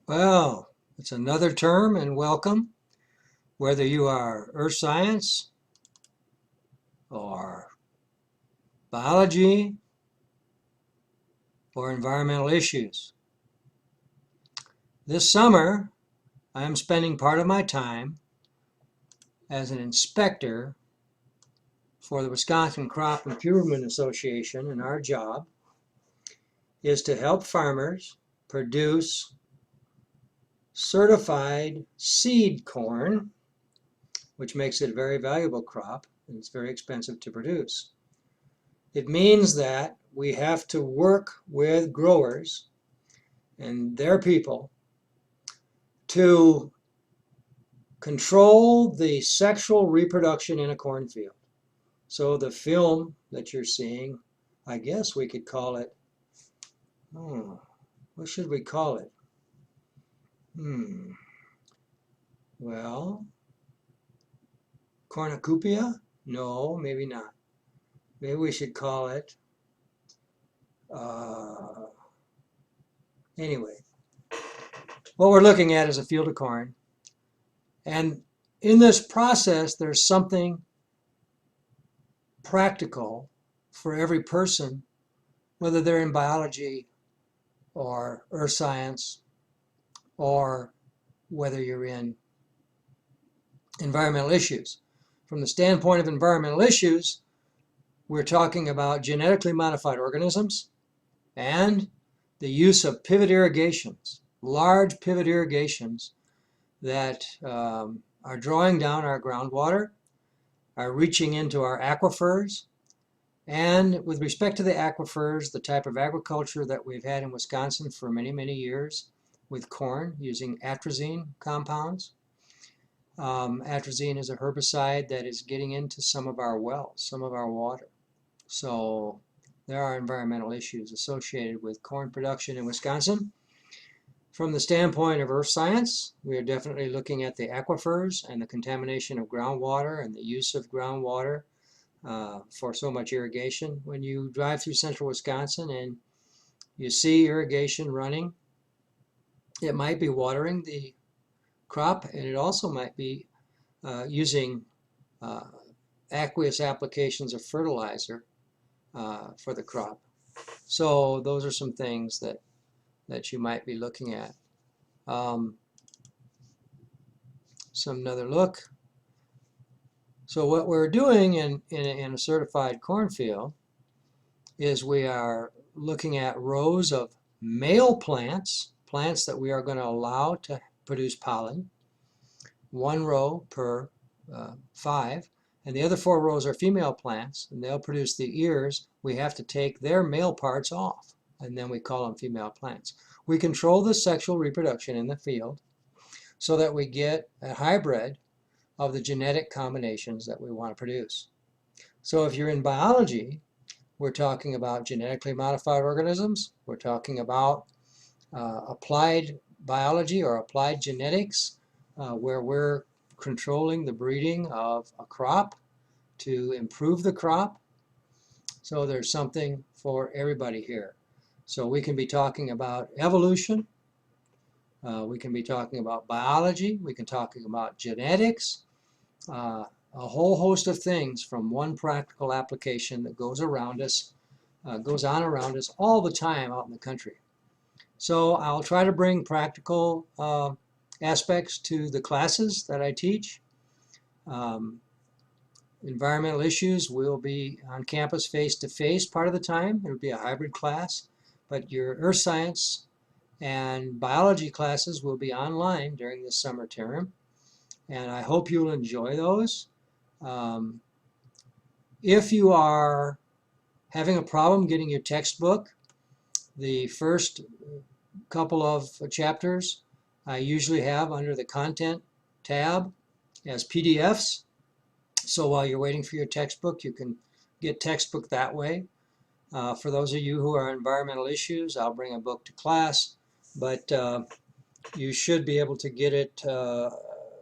Well, it's another term and welcome, whether you are earth science or biology or environmental issues. This summer, I am spending part of my time as an inspector for the Wisconsin Crop Improvement Association, and our job is to help farmers produce certified seed corn, which makes it a very valuable crop, and it's very expensive to produce. It means that we have to work with growers and their people to control the sexual reproduction in a cornfield. So the film that you're seeing, I guess we could call it, what should we call it? Well, cornucopia? No, maybe not. Maybe we should call it, anyway, what we're looking at is a field of corn. And in this process, there's something practical for every person, whether they're in biology or earth science, or whether you're in environmental issues. From the standpoint of environmental issues, we're talking about genetically modified organisms and the use of pivot irrigations, large pivot irrigations that are drawing down our groundwater, are reaching into our aquifers. And with respect to the aquifers, the type of agriculture that we've had in Wisconsin for many, many years with corn using atrazine compounds. Atrazine is a herbicide that is getting into some of our wells, some of our water. So there are environmental issues associated with corn production in Wisconsin. From the standpoint of earth science, we are definitely looking at the aquifers and the contamination of groundwater and the use of groundwater for so much irrigation. When you drive through central Wisconsin and you see irrigation running, it might be watering the crop, and it also might be using aqueous applications of fertilizer for the crop. So those are some things that you might be looking at. Another look. So what we're doing in a certified cornfield is we are looking at rows of male plants, plants that we are going to allow to produce pollen, one row per 5, and the other 4 rows are female plants, and they'll produce the ears. We have to take their male parts off, and then we call them female plants. We control the sexual reproduction in the field so that we get a hybrid of the genetic combinations that we want to produce. So if you're in biology, we're talking about genetically modified organisms. We're talking about applied biology or applied genetics, where we're controlling the breeding of a crop to improve the crop. So there's something for everybody here. So we can be talking about evolution, we can be talking about biology, we can talk about genetics, a whole host of things from one practical application that goes around us, goes on around us all the time out in the country. So I'll try to bring practical aspects to the classes that I teach. Environmental issues will be on campus face-to-face part of the time. It will be a hybrid class, but your earth science and biology classes will be online during the summer term, and I hope you'll enjoy those. If you are having a problem getting your textbook, the first couple of chapters I usually have under the content tab as PDFs. So while you're waiting for your textbook, you can get textbook that way. For those of you who are environmental issues, I'll bring a book to class, but you should be able to get it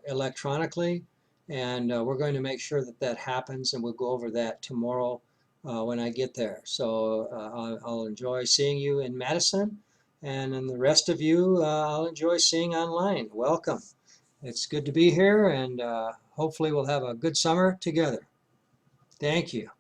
electronically, and we're going to make sure that that happens, and we'll go over that tomorrow when I get there. So I'll enjoy seeing you in Madison, And then the rest of you, I'll enjoy seeing online. Welcome. It's good to be here, and hopefully we'll have a good summer together. Thank you.